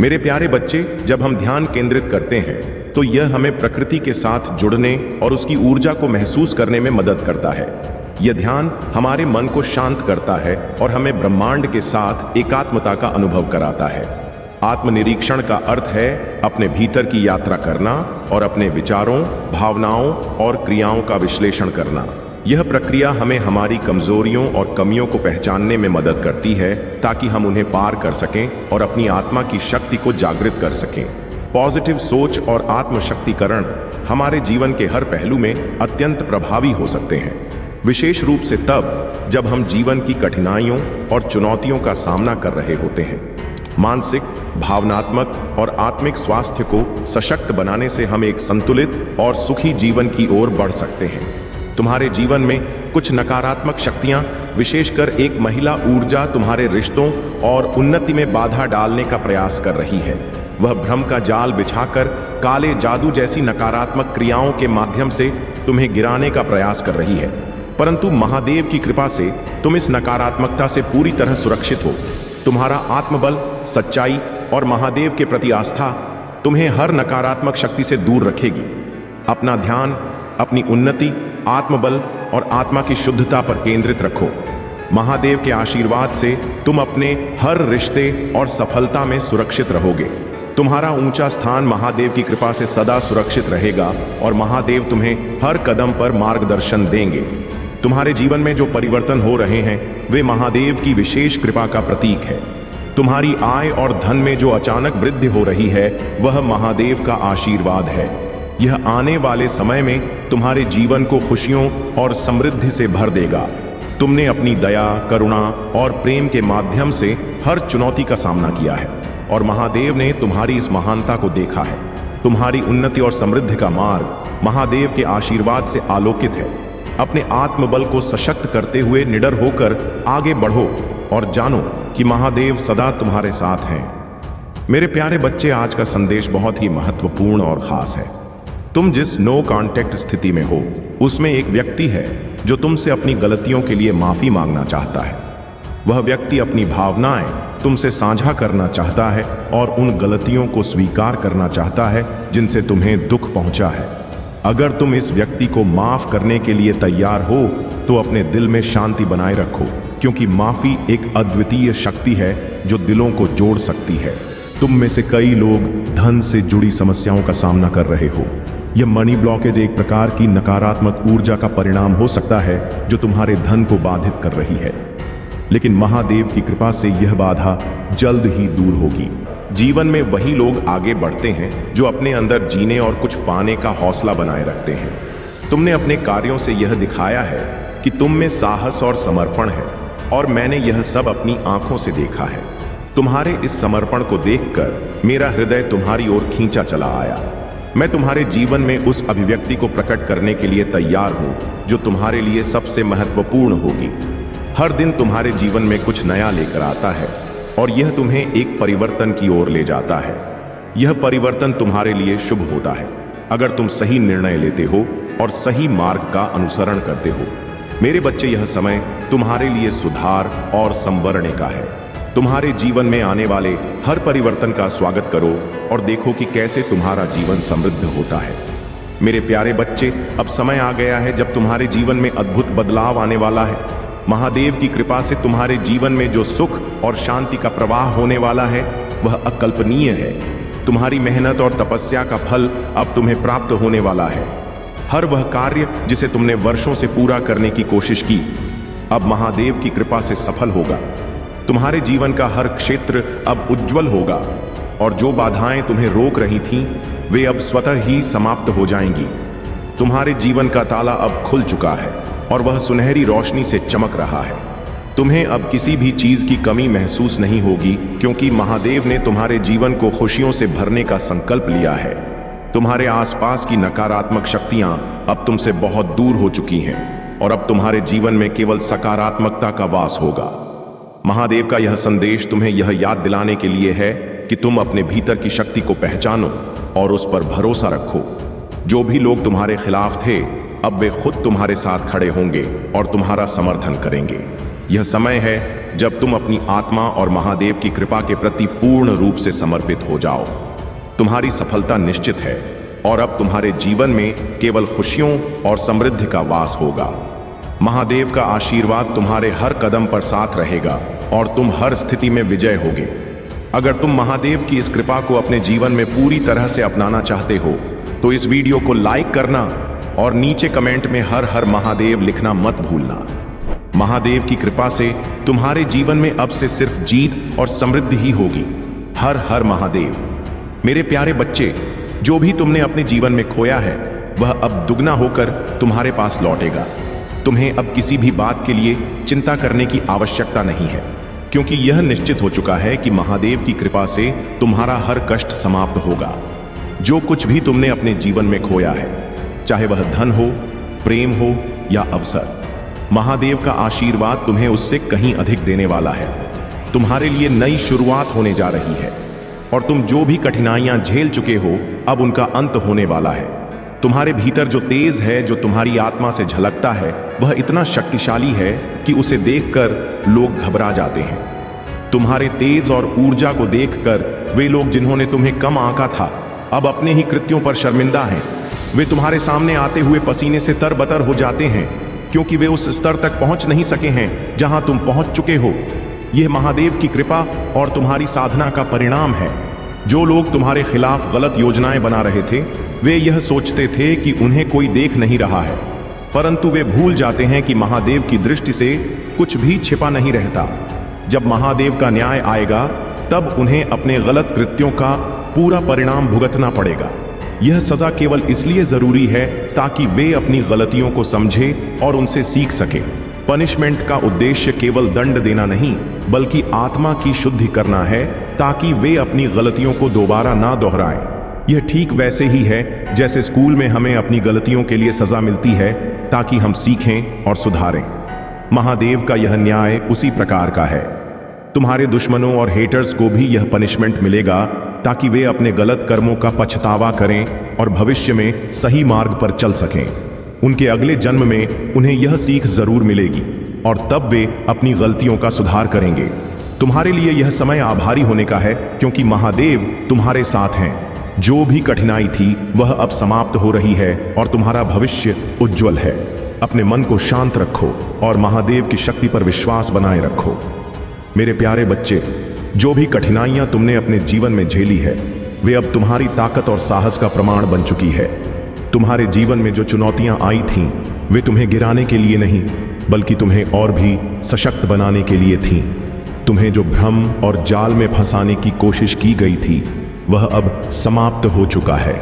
मेरे प्यारे बच्चे, जब हम ध्यान केंद्रित करते हैं तो यह हमें प्रकृति के साथ जुड़ने और उसकी ऊर्जा को महसूस करने में मदद करता है। यह ध्यान हमारे मन को शांत करता है और हमें ब्रह्मांड के साथ एकात्मता का अनुभव कराता है। आत्मनिरीक्षण का अर्थ है अपने भीतर की यात्रा करना और अपने विचारों, भावनाओं और क्रियाओं का विश्लेषण करना। यह प्रक्रिया हमें हमारी कमजोरियों और कमियों को पहचानने में मदद करती है ताकि हम उन्हें पार कर सकें और अपनी आत्मा की शक्ति को जागृत कर सकें। पॉजिटिव सोच और आत्मशक्तिकरण हमारे जीवन के हर पहलू में अत्यंत प्रभावी हो सकते हैं, विशेष रूप से तब जब हम जीवन की कठिनाइयों और चुनौतियों का सामना कर रहे होते हैं। मानसिक, भावनात्मक और आत्मिक स्वास्थ्य को सशक्त बनाने से हम एक संतुलित और सुखी जीवन की ओर बढ़ सकते हैं। तुम्हारे जीवन में कुछ नकारात्मक शक्तियां, विशेषकर एक महिला ऊर्जा, तुम्हारे रिश्तों और उन्नति में बाधा डालने का प्रयास कर रही है। वह भ्रम का जाल बिछाकर काले जादू जैसी नकारात्मक क्रियाओं के माध्यम से तुम्हें गिराने का प्रयास कर रही है, परंतु महादेव की कृपा से तुम इस नकारात्मकता से पूरी तरह सुरक्षित हो। तुम्हारा आत्मबल, सच्चाई और महादेव के प्रति आस्था तुम्हें हर नकारात्मक शक्ति से दूर रखेगी। अपना ध्यान अपनी उन्नति, आत्मबल और आत्मा की शुद्धता पर केंद्रित रखो। महादेव के आशीर्वाद से तुम अपने हर रिश्ते और सफलता में सुरक्षित रहोगे। तुम्हारा ऊंचा स्थान महादेव की कृपा से सदा सुरक्षित रहेगा और महादेव तुम्हें हर कदम पर मार्गदर्शन देंगे। तुम्हारे जीवन में जो परिवर्तन हो रहे हैं वे महादेव की विशेष कृपा का प्रतीक है। तुम्हारी आय और धन में जो अचानक वृद्धि हो रही है वह महादेव का आशीर्वाद है। यह आने वाले समय में तुम्हारे जीवन को खुशियों और समृद्धि से भर देगा। तुमने अपनी दया, करुणा और प्रेम के माध्यम से हर चुनौती का सामना किया है और महादेव ने तुम्हारी इस महानता को देखा है। तुम्हारी उन्नति और समृद्धि का मार्ग महादेव के आशीर्वाद से आलोकित है। अपने आत्मबल को सशक्त करते हुए निडर होकर आगे बढ़ो और जानो कि महादेव सदा तुम्हारे साथ हैं। मेरे प्यारे बच्चे, आज का संदेश बहुत ही महत्वपूर्ण और खास है। तुम जिस नो कॉन्टेक्ट स्थिति में हो उसमें एक व्यक्ति है जो तुमसे अपनी गलतियों के लिए माफी मांगना चाहता है। वह व्यक्ति अपनी भावनाएं तुमसे साझा करना चाहता है और उन गलतियों को स्वीकार करना चाहता है जिनसे तुम्हें दुख पहुंचा है। अगर तुम इस व्यक्ति को माफ करने के लिए तैयार हो तो अपने दिल में शांति बनाए रखो, क्योंकि माफी एक अद्वितीय शक्ति है जो दिलों को जोड़ सकती है। तुम में से कई लोग धन से जुड़ी समस्याओं का सामना कर रहे हो। यह मनी ब्लॉकेज एक प्रकार की नकारात्मक ऊर्जा का परिणाम हो सकता है जो तुम्हारे धन को बाधित कर रही है, लेकिन महादेव की कृपा से यह बाधा जल्द ही दूर होगी। जीवन में वही लोग आगे बढ़ते हैं जो अपने अंदर जीने और कुछ पाने का हौसला बनाए रखते हैं। तुमने अपने कार्यों से यह दिखाया है कि तुम में साहस और समर्पण है और मैंने यह सब अपनी आंखों से देखा है। तुम्हारे इस समर्पण को देखकर मेरा हृदय तुम्हारी ओर खींचा चला आया। मैं तुम्हारे जीवन में उस अभिव्यक्ति को प्रकट करने के लिए तैयार हूं जो तुम्हारे लिए सबसे महत्वपूर्ण होगी। हर दिन तुम्हारे जीवन में कुछ नया लेकर आता है और यह तुम्हें एक परिवर्तन की ओर ले जाता है। यह परिवर्तन तुम्हारे लिए शुभ होता है अगर तुम सही निर्णय लेते हो और सही मार्ग का अनुसरण करते हो। मेरे बच्चे, यह समय तुम्हारे लिए सुधार और संवरणे का है। तुम्हारे जीवन में आने वाले हर परिवर्तन का स्वागत करो और देखो कि कैसे तुम्हारा जीवन समृद्ध होता है। मेरे प्यारे बच्चे, अब समय आ गया है जब तुम्हारे जीवन में अद्भुत बदलाव आने वाला है। महादेव की कृपा से तुम्हारे जीवन में जो सुख और शांति का प्रवाह होने वाला है वह अकल्पनीय है। तुम्हारी मेहनत और तपस्या का फल अब तुम्हें प्राप्त होने वाला है। हर वह कार्य जिसे तुमने वर्षों से पूरा करने की कोशिश की अब महादेव की कृपा से सफल होगा। तुम्हारे जीवन का हर क्षेत्र अब उज्जवल होगा और जो बाधाएं तुम्हें रोक रही थीं वे अब स्वतः ही समाप्त हो जाएंगी। तुम्हारे जीवन का ताला अब खुल चुका है और वह सुनहरी रोशनी से चमक रहा है। तुम्हें अब किसी भी चीज की कमी महसूस नहीं होगी, क्योंकि महादेव ने तुम्हारे जीवन को खुशियों से भरने का संकल्प लिया है। तुम्हारे आसपास की नकारात्मक शक्तियां अब तुमसे बहुत दूर हो चुकी हैं और अब तुम्हारे जीवन में केवल सकारात्मकता का वास होगा। महादेव का यह संदेश तुम्हें यह याद दिलाने के लिए है कि तुम अपने भीतर की शक्ति को पहचानो और उस पर भरोसा रखो। जो भी लोग तुम्हारे खिलाफ थे अब वे खुद तुम्हारे साथ खड़े होंगे और तुम्हारा समर्थन करेंगे। यह समय है जब तुम अपनी आत्मा और महादेव की कृपा के प्रति पूर्ण रूप से समर्पित हो जाओ। तुम्हारी सफलता निश्चित है और अब तुम्हारे जीवन में केवल खुशियों और समृद्धि का वास होगा। महादेव का आशीर्वाद तुम्हारे हर कदम पर साथ रहेगा और तुम हर स्थिति में विजय होगे। अगर तुम महादेव की इस कृपा को अपने जीवन में पूरी तरह से अपनाना चाहते हो तो इस वीडियो को लाइक करना और नीचे कमेंट में हर हर महादेव लिखना मत भूलना। महादेव की कृपा से तुम्हारे जीवन में अब से सिर्फ जीत और समृद्धि ही होगी। हर हर महादेव। मेरे प्यारे बच्चे, जो भी तुमने अपने जीवन में खोया है वह अब दुगना होकर तुम्हारे पास लौटेगा। तुम्हें अब किसी भी बात के लिए चिंता करने की आवश्यकता नहीं है, क्योंकि यह निश्चित हो चुका है कि महादेव की कृपा से तुम्हारा हर कष्ट समाप्त होगा। जो कुछ भी तुमने अपने जीवन में खोया है, चाहे वह धन हो, प्रेम हो या अवसर, महादेव का आशीर्वाद तुम्हें उससे कहीं अधिक देने वाला है। तुम्हारे लिए नई शुरुआत होने जा रही है और तुम जो भी कठिनाइयां झेल चुके हो अब उनका अंत होने वाला है। तुम्हारे भीतर जो तेज है, जो तुम्हारी आत्मा से झलकता है, वह इतना शक्तिशाली है कि उसे देखकर लोग घबरा जाते हैं। तुम्हारे तेज और ऊर्जा को देखकर वे लोग जिन्होंने तुम्हें कम आंका था अब अपने ही कृत्यों पर शर्मिंदा हैं। वे तुम्हारे सामने आते हुए पसीने से तरबतर हो जाते हैं, क्योंकि वे उस स्तर तक पहुंच नहीं सके हैं जहां तुम पहुंच चुके हो। यह महादेव की कृपा और तुम्हारी साधना का परिणाम है। जो लोग तुम्हारे खिलाफ गलत योजनाएं बना रहे थे, वे यह सोचते थे कि उन्हें कोई देख नहीं रहा है, परंतु वे भूल जाते हैं कि महादेव की दृष्टि से कुछ भी छिपा नहीं रहता। जब महादेव का न्याय आएगा तब उन्हें अपने गलत कृत्यों का पूरा परिणाम भुगतना पड़ेगा। यह सजा केवल इसलिए जरूरी है ताकि वे अपनी गलतियों को समझें और उनसे सीख सके। पनिशमेंट का उद्देश्य केवल दंड देना नहीं, बल्कि आत्मा की शुद्धि करना है ताकि वे अपनी गलतियों को दोबारा ना दोहराएं। यह ठीक वैसे ही है जैसे स्कूल में हमें अपनी गलतियों के लिए सजा मिलती है ताकि हम सीखें और सुधारें। महादेव का यह न्याय उसी प्रकार का है। तुम्हारे दुश्मनों और हेटर्स को भी यह पनिशमेंट मिलेगा ताकि वे अपने गलत कर्मों का पछतावा करें और भविष्य में सही मार्ग पर चल सकें। उनके अगले जन्म में उन्हें यह सीख जरूर मिलेगी और तब वे अपनी गलतियों का सुधार करेंगे। तुम्हारे लिए यह समय आभारी होने का है, क्योंकि महादेव तुम्हारे साथ हैं। जो भी कठिनाई थी वह अब समाप्त हो रही है और तुम्हारा भविष्य उज्जवल है। अपने मन को शांत रखो और महादेव की शक्ति पर विश्वास बनाए रखो। मेरे प्यारे बच्चे, जो भी कठिनाइयां तुमने अपने जीवन में झेली है वे अब तुम्हारी ताकत और साहस का प्रमाण बन चुकी है। तुम्हारे जीवन में जो चुनौतियां आई थीं वे तुम्हें गिराने के लिए नहीं, बल्कि तुम्हें और भी सशक्त बनाने के लिए थीं। तुम्हें जो भ्रम और जाल में फंसाने की कोशिश की गई थी वह अब समाप्त हो चुका है।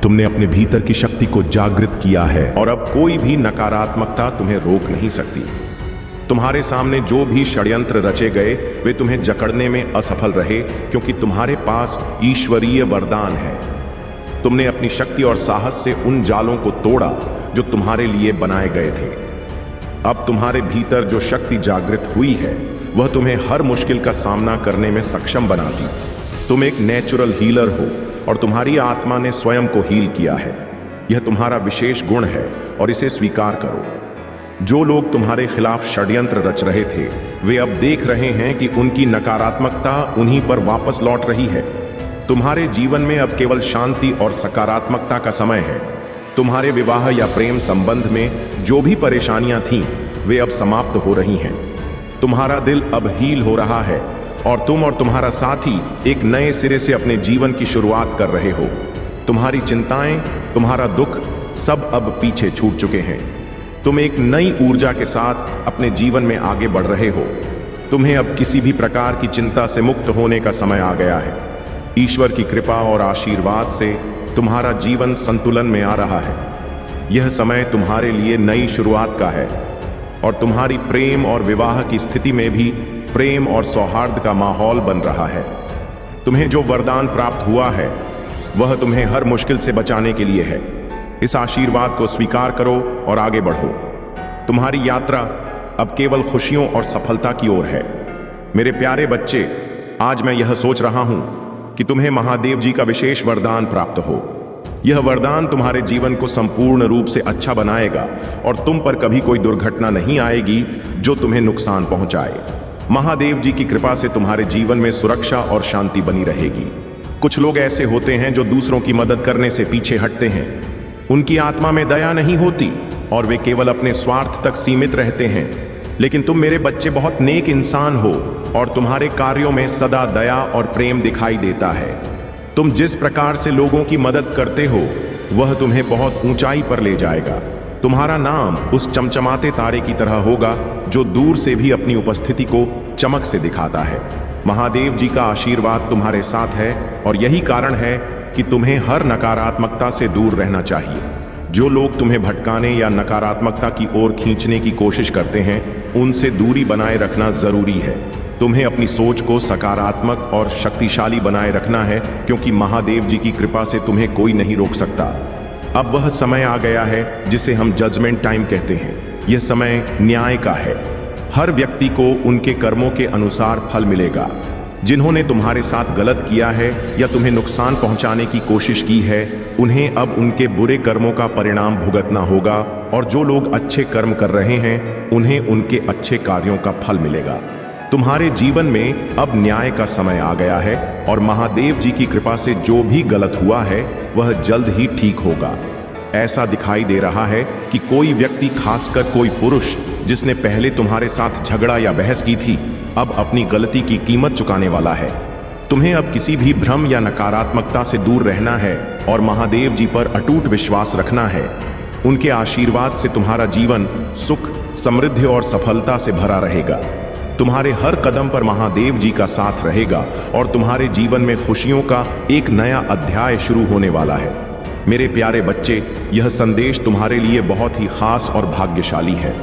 तुमने अपने भीतर की शक्ति को जागृत किया है और अब कोई भी नकारात्मकता तुम्हें रोक नहीं सकती। तुम्हारे सामने जो भी षड्यंत्र रचे गए वे तुम्हें जकड़ने में असफल रहे, क्योंकि तुम्हारे पास ईश्वरीय वरदान है। तुमने अपनी शक्ति और साहस से उन जालों को तोड़ा जो तुम्हारे लिए बनाए गए थे। अब तुम्हारे भीतर जो शक्ति जागृत हुई है वह तुम्हें हर मुश्किल का सामना करने में सक्षम बनाती। तुम एक नेचुरल हीलर हो और तुम्हारी आत्मा ने स्वयं को हील किया है। यह तुम्हारा विशेष गुण है और इसे स्वीकार करो। जो लोग तुम्हारे खिलाफ षड्यंत्र रच रहे थे वे अब देख रहे हैं कि उनकी नकारात्मकता उन्हीं पर वापस लौट रही है। तुम्हारे जीवन में अब केवल शांति और सकारात्मकता का समय है। तुम्हारे विवाह या प्रेम संबंध में जो भी परेशानियां थीं वे अब समाप्त हो रही हैं। तुम्हारा दिल अब हील हो रहा है और तुम और तुम्हारा साथी एक नए सिरे से अपने जीवन की शुरुआत कर रहे हो। तुम्हारी चिंताएं, तुम्हारा दुख सब अब पीछे छूट चुके हैं। तुम एक नई ऊर्जा के साथ अपने जीवन में आगे बढ़ रहे हो। तुम्हें अब किसी भी प्रकार की चिंता से मुक्त होने का समय आ गया है। ईश्वर की कृपा और आशीर्वाद से तुम्हारा जीवन संतुलन में आ रहा है। यह समय तुम्हारे लिए नई शुरुआत का है और तुम्हारी प्रेम और विवाह की स्थिति में भी प्रेम और सौहार्द का माहौल बन रहा है। तुम्हें जो वरदान प्राप्त हुआ है वह तुम्हें हर मुश्किल से बचाने के लिए है। इस आशीर्वाद को स्वीकार करो और आगे बढ़ो। तुम्हारी यात्रा अब केवल खुशियों और सफलता की ओर है। मेरे प्यारे बच्चे, आज मैं यह सोच रहा हूं कि तुम्हें महादेव जी का विशेष वरदान प्राप्त हो। यह वरदान तुम्हारे जीवन को संपूर्ण रूप से अच्छा बनाएगा और तुम पर कभी कोई दुर्घटना नहीं आएगी जो तुम्हें नुकसान पहुंचाए। महादेव जी की कृपा से तुम्हारे जीवन में सुरक्षा और शांति बनी रहेगी। कुछ लोग ऐसे होते हैं जो दूसरों की मदद करने से पीछे हटते हैं। उनकी आत्मा में दया नहीं होती और वे केवल अपने स्वार्थ तक सीमित रहते हैं। लेकिन तुम मेरे बच्चे बहुत नेक इंसान हो और तुम्हारे कार्यों में सदा दया और प्रेम दिखाई देता है। तुम जिस प्रकार से लोगों की मदद करते हो वह तुम्हें बहुत ऊंचाई पर ले जाएगा। तुम्हारा नाम उस चमचमाते तारे की तरह होगा जो दूर से भी अपनी उपस्थिति को चमक से दिखाता है। महादेव जी का आशीर्वाद तुम्हारे साथ है और यही कारण है कि तुम्हें हर नकारात्मकता से दूर रहना चाहिए। जो लोग तुम्हें भटकाने या नकारात्मकता की ओर खींचने की कोशिश करते हैं उनसे दूरी बनाए रखना जरूरी है। तुम्हें अपनी सोच को सकारात्मक और शक्तिशाली बनाए रखना है, क्योंकि महादेव जी की कृपा से तुम्हें कोई नहीं रोक सकता। अब वह समय आ गया है जिसे हम जजमेंट टाइम कहते हैं। यह समय न्याय का है। हर व्यक्ति को उनके कर्मों के अनुसार फल मिलेगा। जिन्होंने तुम्हारे साथ गलत किया है या तुम्हें नुकसान पहुंचाने की कोशिश की है, उन्हें अब उनके बुरे कर्मों का परिणाम भुगतना होगा, और जो लोग अच्छे कर्म कर रहे हैं उन्हें उनके अच्छे कार्यों का फल मिलेगा। तुम्हारे जीवन में अब न्याय का समय आ गया है और महादेव जी की कृपा से जो भी गलत हुआ है वह जल्द ही ठीक होगा। ऐसा दिखाई दे रहा है कि कोई व्यक्ति, खासकर कोई पुरुष जिसने पहले तुम्हारे साथ झगड़ा या बहस की थी, अब अपनी गलती की कीमत चुकाने वाला है। तुम्हें अब किसी भी भ्रम या नकारात्मकता से दूर रहना है और महादेव जी पर अटूट विश्वास रखना है। उनके आशीर्वाद से तुम्हारा जीवन सुख, समृद्धि और सफलता से भरा रहेगा। तुम्हारे हर कदम पर महादेव जी का साथ रहेगा और तुम्हारे जीवन में खुशियों का एक नया अध्याय शुरू होने वाला है। मेरे प्यारे बच्चे, यह संदेश तुम्हारे लिए बहुत ही खास और भाग्यशाली है।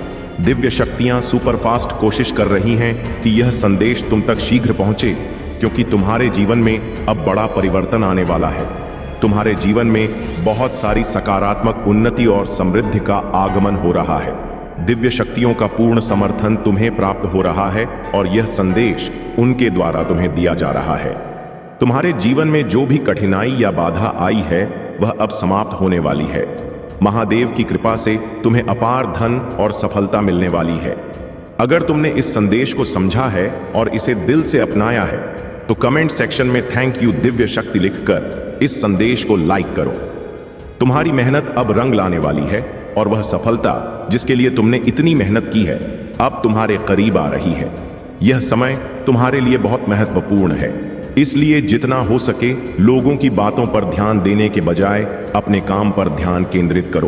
दिव्य शक्तियां सुपरफास्ट कोशिश कर रही हैं कि यह संदेश तुम तक शीघ्र पहुंचे, क्योंकि तुम्हारे जीवन में अब बड़ा परिवर्तन आने वाला है। तुम्हारे जीवन में बहुत सारी सकारात्मक उन्नति और समृद्धि का आगमन हो रहा है। दिव्य शक्तियों का पूर्ण समर्थन तुम्हें प्राप्त हो रहा है और यह संदेश उनके द्वारा तुम्हें दिया जा रहा है। तुम्हारे जीवन में जो भी कठिनाई या बाधा आई है वह अब समाप्त होने वाली है। महादेव की कृपा से तुम्हें अपार धन और सफलता मिलने वाली है। अगर तुमने इस संदेश को समझा है और इसे दिल से अपनाया है तो कमेंट सेक्शन में थैंक यू दिव्य शक्ति लिखकर इस संदेश को लाइक करो। तुम्हारी मेहनत अब रंग लाने वाली है और वह सफलता जिसके लिए तुमने इतनी मेहनत की है अब तुम्हारे करीब आ रही है। यह समय तुम्हारे लिए बहुत महत्वपूर्ण है, इसलिए जितना हो सके लोगों की बातों पर ध्यान देने के बजाय अपने काम पर ध्यान केंद्रित करो,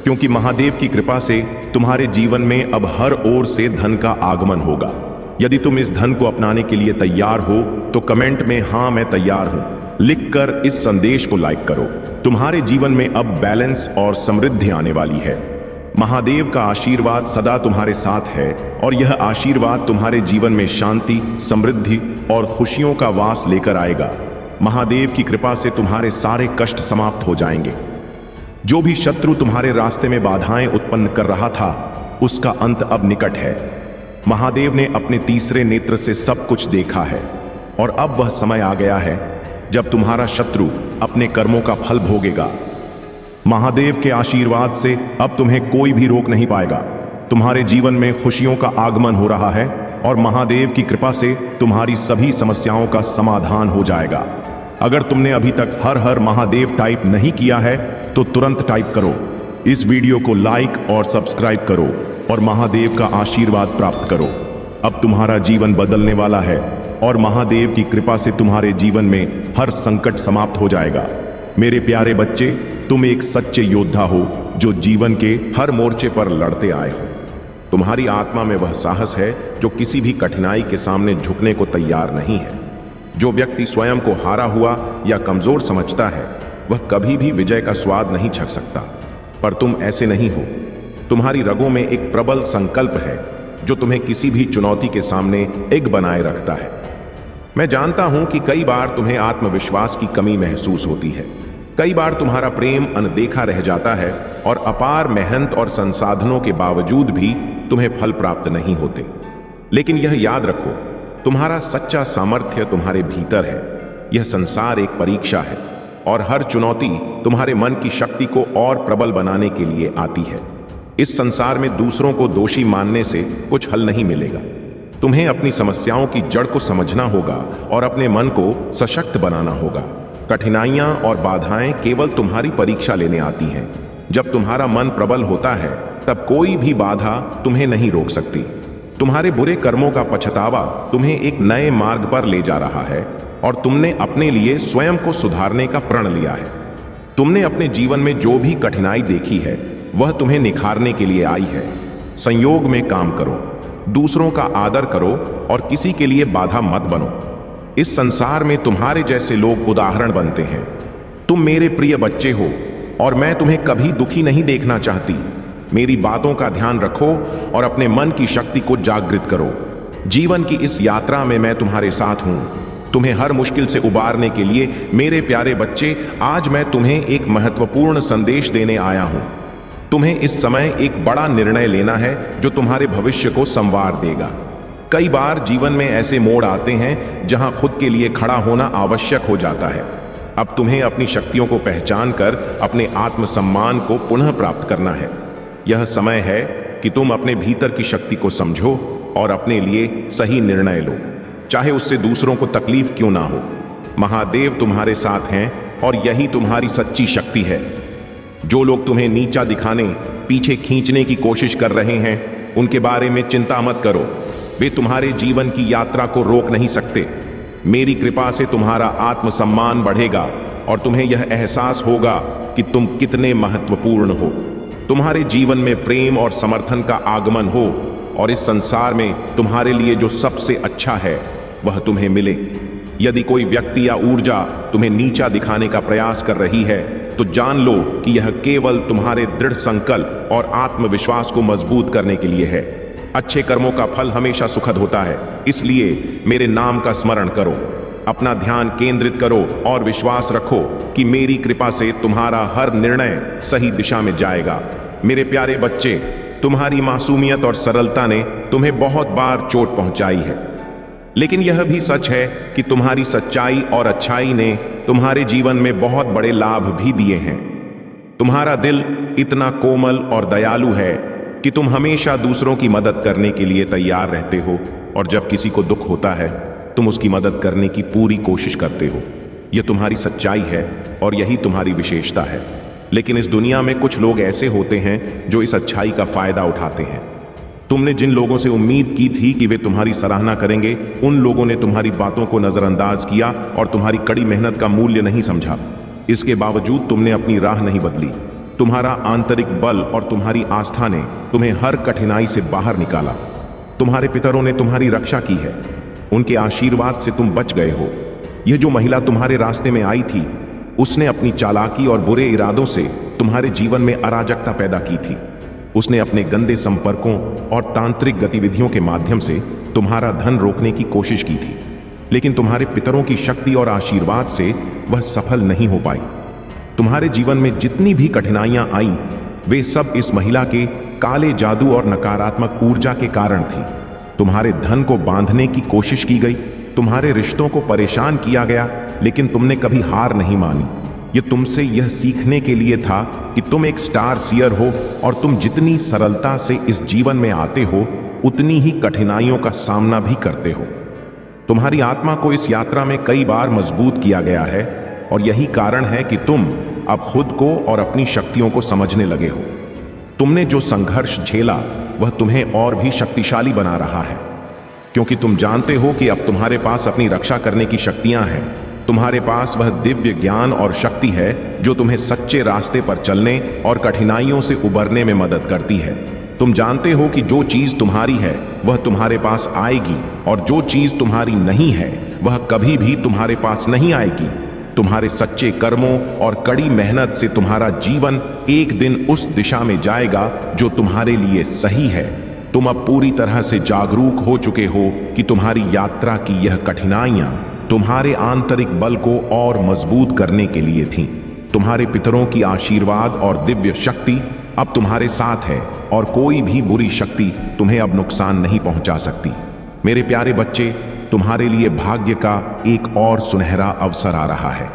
क्योंकि महादेव की कृपा से तुम्हारे जीवन में अब हर ओर से धन का आगमन होगा। यदि तुम इस धन को अपनाने के लिए तैयार हो तो कमेंट में हाँ मैं तैयार हूं लिखकर इस संदेश को लाइक करो। तुम्हारे जीवन में अब बैलेंस और समृद्धि आने वाली है। महादेव का आशीर्वाद सदा तुम्हारे साथ है और यह आशीर्वाद तुम्हारे जीवन में शांति, समृद्धि और खुशियों का वास लेकर आएगा। महादेव की कृपा से तुम्हारे सारे कष्ट समाप्त हो जाएंगे। जो भी शत्रु तुम्हारे रास्ते में बाधाएं उत्पन्न कर रहा था उसका अंत अब निकट है। महादेव ने अपने तीसरे नेत्र से सब कुछ देखा है और अब वह समय आ गया है जब तुम्हारा शत्रु अपने कर्मों का फल भोगेगा। महादेव के आशीर्वाद से अब तुम्हें कोई भी रोक नहीं पाएगा। तुम्हारे जीवन में खुशियों का आगमन हो रहा है और महादेव की कृपा से तुम्हारी सभी समस्याओं का समाधान हो जाएगा। अगर तुमने अभी तक हर हर महादेव टाइप नहीं किया है तो तुरंत टाइप करो। इस वीडियो को लाइक और सब्सक्राइब करो और महादेव का आशीर्वाद प्राप्त करो। अब तुम्हारा जीवन बदलने वाला है और महादेव की कृपा से तुम्हारे जीवन में हर संकट समाप्त हो जाएगा। मेरे प्यारे बच्चे, तुम एक सच्चे योद्धा हो जो जीवन के हर मोर्चे पर लड़ते आए हो। तुम्हारी आत्मा में वह साहस है जो किसी भी कठिनाई के सामने झुकने को तैयार नहीं है। जो व्यक्ति स्वयं को हारा हुआ या कमजोर समझता है वह कभी भी विजय का स्वाद नहीं चख सकता, पर तुम ऐसे नहीं हो। तुम्हारी रगों में एक प्रबल संकल्प है जो तुम्हें किसी भी चुनौती के सामने एक बनाए रखता है। मैं जानता हूं कि कई बार तुम्हें आत्मविश्वास की कमी महसूस होती है। कई बार तुम्हारा प्रेम अनदेखा रह जाता है और अपार मेहनत और संसाधनों के बावजूद भी तुम्हें फल प्राप्त नहीं होते। लेकिन यह याद रखो, तुम्हारा सच्चा सामर्थ्य तुम्हारे भीतर है। यह संसार एक परीक्षा है और हर चुनौती तुम्हारे मन की शक्ति को और प्रबल बनाने के लिए आती है। इस संसार में दूसरों को दोषी मानने से कुछ हल नहीं मिलेगा। तुम्हें अपनी समस्याओं की जड़ को समझना होगा और अपने मन को सशक्त बनाना होगा। कठिनाइयां और बाधाएं केवल तुम्हारी परीक्षा लेने आती हैं। जब तुम्हारा मन प्रबल होता है तब कोई भी बाधा तुम्हें नहीं रोक सकती। तुम्हारे बुरे कर्मों का पछतावा तुम्हें एक नए मार्ग पर ले जा रहा है और तुमने अपने लिए स्वयं को सुधारने का प्रण लिया है। तुमने अपने जीवन में जो भी कठिनाई देखी है वह तुम्हें निखारने के लिए आई है। संयोग में काम करो, दूसरों का आदर करो और किसी के लिए बाधा मत बनो। इस संसार में तुम्हारे जैसे लोग उदाहरण बनते हैं। तुम मेरे प्रिय बच्चे हो और मैं तुम्हें कभी दुखी नहीं देखना चाहती। मेरी बातों का ध्यान रखो और अपने मन की शक्ति को जागृत करो। जीवन की इस यात्रा में मैं तुम्हारे साथ हूं। तुम्हें हर मुश्किल से उबारने के लिए मेरे प्यारे बच्चे, आज मैं तुम्हें एक महत्वपूर्ण संदेश देने आया हूं। तुम्हें इस समय एक बड़ा निर्णय लेना है जो तुम्हारे भविष्य को संवार देगा। कई बार जीवन में ऐसे मोड़ आते हैं जहां खुद के लिए खड़ा होना आवश्यक हो जाता है। अब तुम्हें अपनी शक्तियों को पहचान कर अपने आत्मसम्मान को पुनः प्राप्त करना है। यह समय है कि तुम अपने भीतर की शक्ति को समझो और अपने लिए सही निर्णय लो, चाहे उससे दूसरों को तकलीफ क्यों ना हो। महादेव तुम्हारे साथ हैं और यही तुम्हारी सच्ची शक्ति है। जो लोग तुम्हें नीचा दिखाने, पीछे खींचने की कोशिश कर रहे हैं, उनके बारे में चिंता मत करो। वे तुम्हारे जीवन की यात्रा को रोक नहीं सकते। मेरी कृपा से तुम्हारा आत्मसम्मान बढ़ेगा और तुम्हें यह एहसास होगा कि तुम कितने महत्वपूर्ण हो। तुम्हारे जीवन में प्रेम और समर्थन का आगमन हो और इस संसार में तुम्हारे लिए जो सबसे अच्छा है वह तुम्हें मिले। यदि कोई व्यक्ति या ऊर्जा तुम्हें नीचा दिखाने का प्रयास कर रही है तो जान लो कि यह केवल तुम्हारे दृढ़ संकल्प और आत्मविश्वास को मजबूत करने के लिए है। अच्छे कर्मों का फल हमेशा सुखद होता है, इसलिए मेरे नाम का स्मरण करो, अपना ध्यान केंद्रित करो और विश्वास रखो कि मेरी कृपा से तुम्हारा हर निर्णय सही दिशा में जाएगा। मेरे प्यारे बच्चे, तुम्हारी मासूमियत और सरलता ने तुम्हें बहुत बार चोट पहुंचाई है, लेकिन यह भी सच है कि तुम्हारी सच्चाई और अच्छाई ने तुम्हारे जीवन में बहुत बड़े लाभ भी दिए हैं। तुम्हारा दिल इतना कोमल और दयालु है कि तुम हमेशा दूसरों की मदद करने के लिए तैयार रहते हो और जब किसी को दुख होता है तुम उसकी मदद करने की पूरी कोशिश करते हो। यह तुम्हारी सच्चाई है और यही तुम्हारी विशेषता है। लेकिन इस दुनिया में कुछ लोग ऐसे होते हैं जो इस अच्छाई का फायदा उठाते हैं। तुमने जिन लोगों से उम्मीद की थी कि वे तुम्हारी सराहना करेंगे, उन लोगों ने तुम्हारी बातों को नजरअंदाज किया और तुम्हारी कड़ी मेहनत का मूल्य नहीं समझा। इसके बावजूद तुमने अपनी राह नहीं बदली। तुम्हारा आंतरिक बल और तुम्हारी आस्था ने तुम्हें हर कठिनाई से बाहर निकाला। तुम्हारे पितरों ने तुम्हारी रक्षा की है, उनके आशीर्वाद से तुम बच गए हो। यह जो महिला तुम्हारे रास्ते में आई थी, उसने अपनी चालाकी और बुरे इरादों से तुम्हारे जीवन में अराजकता पैदा की थी। उसने अपने गंदे संपर्कों और तांत्रिक गतिविधियों के माध्यम से तुम्हारा धन रोकने की कोशिश की थी, लेकिन तुम्हारे पितरों की शक्ति और आशीर्वाद से वह सफल नहीं हो पाई। तुम्हारे जीवन में जितनी भी कठिनाइयां आईं, वे सब इस महिला के काले जादू और नकारात्मक ऊर्जा के कारण थी। तुम्हारे धन को बांधने की कोशिश की गई, तुम्हारे रिश्तों को परेशान किया गया, लेकिन तुमने कभी हार नहीं मानी। ये तुमसे यह सीखने के लिए था कि तुम एक स्टार सीयर हो और तुम जितनी सरलता से इस जीवन में आते हो उतनी ही कठिनाइयों का सामना भी करते हो। तुम्हारी आत्मा को इस यात्रा में कई बार मजबूत किया गया है और यही कारण है कि तुम अब खुद को और अपनी शक्तियों को समझने लगे हो। तुमने जो संघर्ष झेला वह तुम्हें और भी शक्तिशाली बना रहा है, क्योंकि तुम जानते हो कि अब तुम्हारे पास अपनी रक्षा करने की शक्तियां हैं। तुम्हारे पास वह दिव्य ज्ञान और शक्ति है जो तुम्हें सच्चे रास्ते पर चलने और कठिनाइयों से उबरने में मदद करती है। तुम जानते हो कि जो चीज तुम्हारी है वह तुम्हारे पास आएगी और जो चीज तुम्हारी नहीं है वह कभी भी तुम्हारे पास नहीं आएगी। तुम्हारे सच्चे कर्मों और कड़ी मेहनत से तुम्हारा जीवन एक दिन उस दिशा में जाएगा जो तुम्हारे लिए सही है। तुम अब पूरी तरह से जागरूक हो चुके हो कि तुम्हारी यात्रा की यह कठिनाइयां तुम्हारे आंतरिक बल को और मजबूत करने के लिए थीं। तुम्हारे पितरों की आशीर्वाद और दिव्य शक्ति अब तुम्हारे साथ है और कोई भी बुरी शक्ति तुम्हें अब नुकसान नहीं पहुंचा सकती। मेरे प्यारे बच्चे, तुम्हारे लिए भाग्य का एक और सुनहरा अवसर आ रहा है,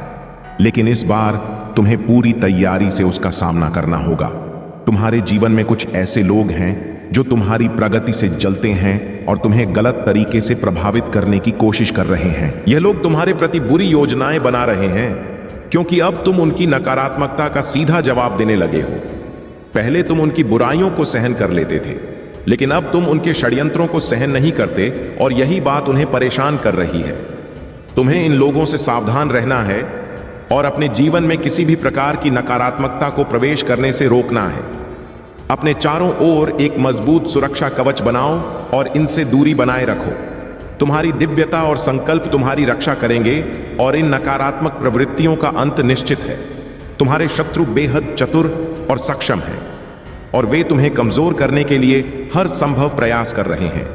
लेकिन इस बार तुम्हें पूरी तैयारी से उसका सामना करना होगा। तुम्हारे जीवन में कुछ ऐसे लोग हैं जो तुम्हारी प्रगति से जलते हैं और तुम्हें गलत तरीके से प्रभावित करने की कोशिश कर रहे हैं। यह लोग तुम्हारे प्रति बुरी योजनाएं बना रहे हैं क्योंकि अब तुम उनकी नकारात्मकता का सीधा जवाब देने लगे हो। पहले तुम उनकी बुराइयों को सहन कर लेते थे, लेकिन अब तुम उनके षड्यंत्रों को सहन नहीं करते और यही बात उन्हें परेशान कर रही है। तुम्हें इन लोगों से सावधान रहना है और अपने जीवन में किसी भी प्रकार की नकारात्मकता को प्रवेश करने से रोकना है। अपने चारों ओर एक मजबूत सुरक्षा कवच बनाओ और इनसे दूरी बनाए रखो। तुम्हारी दिव्यता और संकल्प तुम्हारी रक्षा करेंगे और इन नकारात्मक प्रवृत्तियों का अंत निश्चित है। तुम्हारे शत्रु बेहद चतुर और सक्षम हैं और वे तुम्हें कमजोर करने के लिए हर संभव प्रयास कर रहे हैं।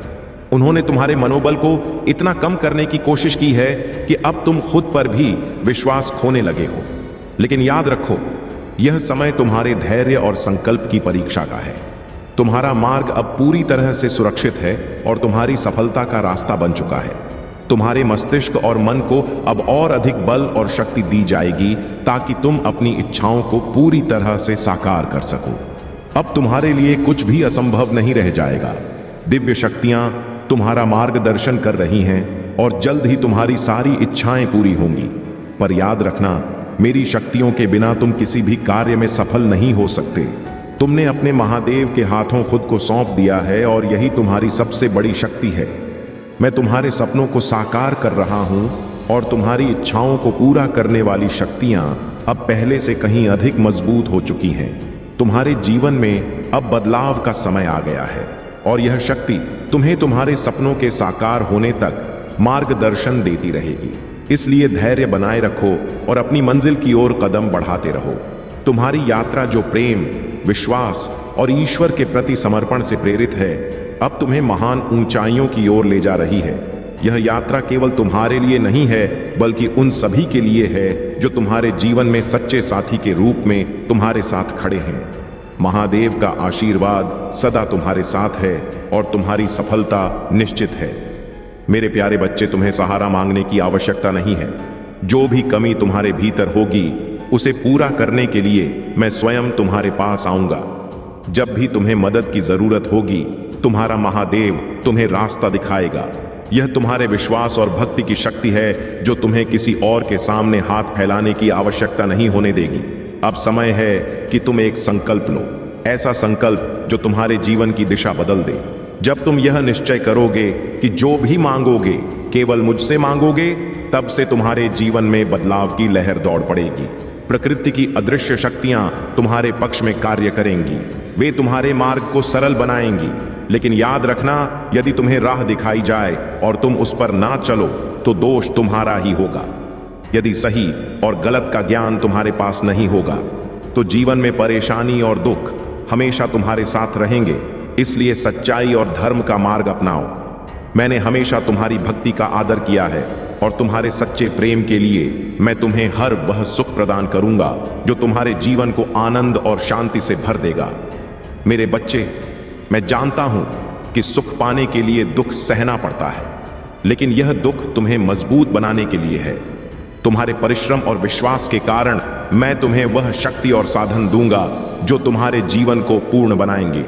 उन्होंने तुम्हारे मनोबल को इतना कम करने की कोशिश की है कि अब तुम खुद पर भी विश्वास खोने लगे हो। लेकिन याद रखो, यह समय तुम्हारे धैर्य और संकल्प की परीक्षा का है। तुम्हारा मार्ग अब पूरी तरह से सुरक्षित है और तुम्हारी सफलता का रास्ता बन चुका है। तुम्हारे मस्तिष्क और मन को अब और अधिक बल और शक्ति दी जाएगी ताकि तुम अपनी इच्छाओं को पूरी तरह से साकार कर सको। अब तुम्हारे लिए कुछ भी असंभव नहीं रह जाएगा। दिव्य शक्तियां तुम्हारा मार्गदर्शन कर रही हैं और जल्द ही तुम्हारी सारी इच्छाएं पूरी होंगी। पर याद रखना, मेरी शक्तियों के बिना तुम किसी भी कार्य में सफल नहीं हो सकते। तुमने अपने महादेव के हाथों खुद को सौंप दिया है और यही तुम्हारी सबसे बड़ी शक्ति है। मैं तुम्हारे सपनों को साकार कर रहा हूं और तुम्हारी इच्छाओं को पूरा करने वाली शक्तियां अब पहले से कहीं अधिक मजबूत हो चुकी हैं। तुम्हारे जीवन में अब बदलाव का समय आ गया है और यह शक्ति तुम्हें तुम्हारे सपनों के साकार होने तक मार्गदर्शन देती रहेगी। इसलिए धैर्य बनाए रखो और अपनी मंजिल की ओर कदम बढ़ाते रहो। तुम्हारी यात्रा जो प्रेम, विश्वास और ईश्वर के प्रति समर्पण से प्रेरित है, अब तुम्हें महान ऊंचाइयों की ओर ले जा रही है। यह यात्रा केवल तुम्हारे लिए नहीं है, बल्कि उन सभी के लिए है जो तुम्हारे जीवन में सच्चे साथी के रूप में तुम्हारे साथ खड़े हैं। महादेव का आशीर्वाद सदा तुम्हारे साथ है और तुम्हारी सफलता निश्चित है। मेरे प्यारे बच्चे, तुम्हें सहारा मांगने की आवश्यकता नहीं है। जो भी कमी तुम्हारे भीतर होगी, उसे पूरा करने के लिए मैं स्वयं तुम्हारे पास आऊंगा। जब भी तुम्हें मदद की जरूरत होगी, तुम्हारा महादेव तुम्हें रास्ता दिखाएगा। यह तुम्हारे विश्वास और भक्ति की शक्ति है जो तुम्हें किसी और के सामने हाथ फैलाने की आवश्यकता नहीं होने देगी। अब समय है कि तुम एक संकल्प लो, ऐसा संकल्प जो तुम्हारे जीवन की दिशा बदल दे। जब तुम यह निश्चय करोगे कि जो भी मांगोगे केवल मुझसे मांगोगे, तब से तुम्हारे जीवन में बदलाव की लहर दौड़ पड़ेगी। प्रकृति की अदृश्य शक्तियां तुम्हारे पक्ष में कार्य करेंगी। वे तुम्हारे मार्ग को सरल बनाएंगी। लेकिन याद रखना, यदि तुम्हें राह दिखाई जाए और तुम उस पर ना चलो तो दोष तुम्हारा ही होगा। यदि सही और गलत का ज्ञान तुम्हारे पास नहीं होगा तो जीवन में परेशानी और दुख हमेशा तुम्हारे साथ रहेंगे। इसलिए सच्चाई और धर्म का मार्ग अपनाओ। मैंने हमेशा तुम्हारी भक्ति का आदर किया है और तुम्हारे सच्चे प्रेम के लिए मैं तुम्हें हर वह सुख प्रदान करूंगा जो तुम्हारे जीवन को आनंद और शांति से भर देगा। मेरे बच्चे, मैं जानता हूं कि सुख पाने के लिए दुख सहना पड़ता है, लेकिन यह दुख तुम्हें मजबूत बनाने के लिए है। तुम्हारे परिश्रम और विश्वास के कारण मैं तुम्हें वह शक्ति और साधन दूंगा जो तुम्हारे जीवन को पूर्ण बनाएंगे।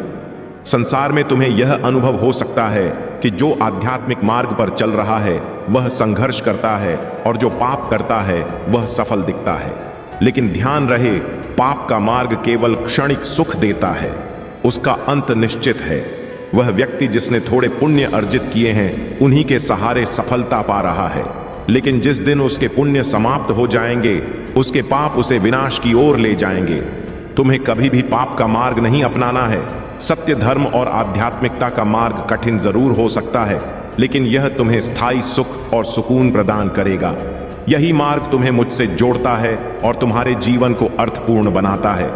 संसार में तुम्हें यह अनुभव हो सकता है कि जो आध्यात्मिक मार्ग पर चल रहा है वह संघर्ष करता है और जो पाप करता है वह सफल दिखता है। लेकिन ध्यान रहे, पाप का मार्ग केवल क्षणिक सुख देता है, उसका अंत निश्चित है। वह व्यक्ति जिसने थोड़े पुण्य अर्जित किए हैं, उन्हीं के सहारे सफलता पा रहा है। लेकिन जिस दिन उसके पुण्य समाप्त हो जाएंगे, उसके पाप उसे विनाश की ओर ले जाएंगे। तुम्हें कभी भी पाप का मार्ग नहीं अपनाना है। सत्य, धर्म और आध्यात्मिकता का मार्ग कठिन जरूर हो सकता है, लेकिन यह तुम्हें स्थायी सुख और सुकून प्रदान करेगा। यही मार्ग तुम्हें मुझसे जोड़ता है और तुम्हारे जीवन को अर्थपूर्ण बनाता है।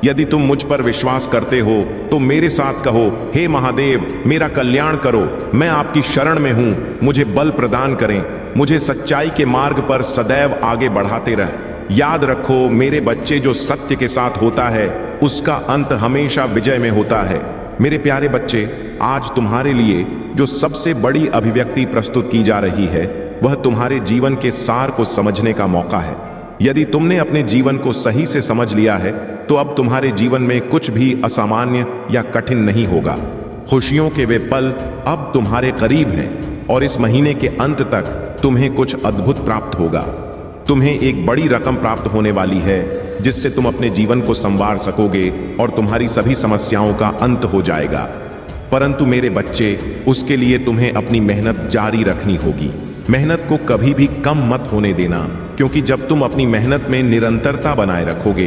यदि तुम मुझ पर विश्वास करते हो तो मेरे साथ कहो, हे महादेव, मेरा कल्याण करो। मैं आपकी शरण में हूं, मुझे बल प्रदान करें। मुझे सच्चाई के मार्ग पर सदैव आगे बढ़ाते रह। याद रखो मेरे बच्चे, जो सत्य के साथ होता है उसका अंत हमेशा विजय में होता है। मेरे प्यारे बच्चे, आज तुम्हारे लिए जो सबसे बड़ी अभिव्यक्ति प्रस्तुत की जा रही है वह तुम्हारे जीवन के सार को समझने का मौका है। यदि तुमने अपने जीवन को सही से समझ लिया है तो अब तुम्हारे जीवन में कुछ भी असामान्य या कठिन नहीं होगा। खुशियों के वे पल अब तुम्हारे करीब हैं और इस महीने के अंत तक तुम्हें कुछ अद्भुत प्राप्त होगा। तुम्हें एक बड़ी रकम प्राप्त होने वाली है जिससे तुम अपने जीवन को संवार सकोगे और तुम्हारी सभी समस्याओं का अंत हो जाएगा। परंतु मेरे बच्चे, उसके लिए तुम्हें अपनी मेहनत जारी रखनी होगी। मेहनत को कभी भी कम मत होने देना, क्योंकि जब तुम अपनी मेहनत में निरंतरता बनाए रखोगे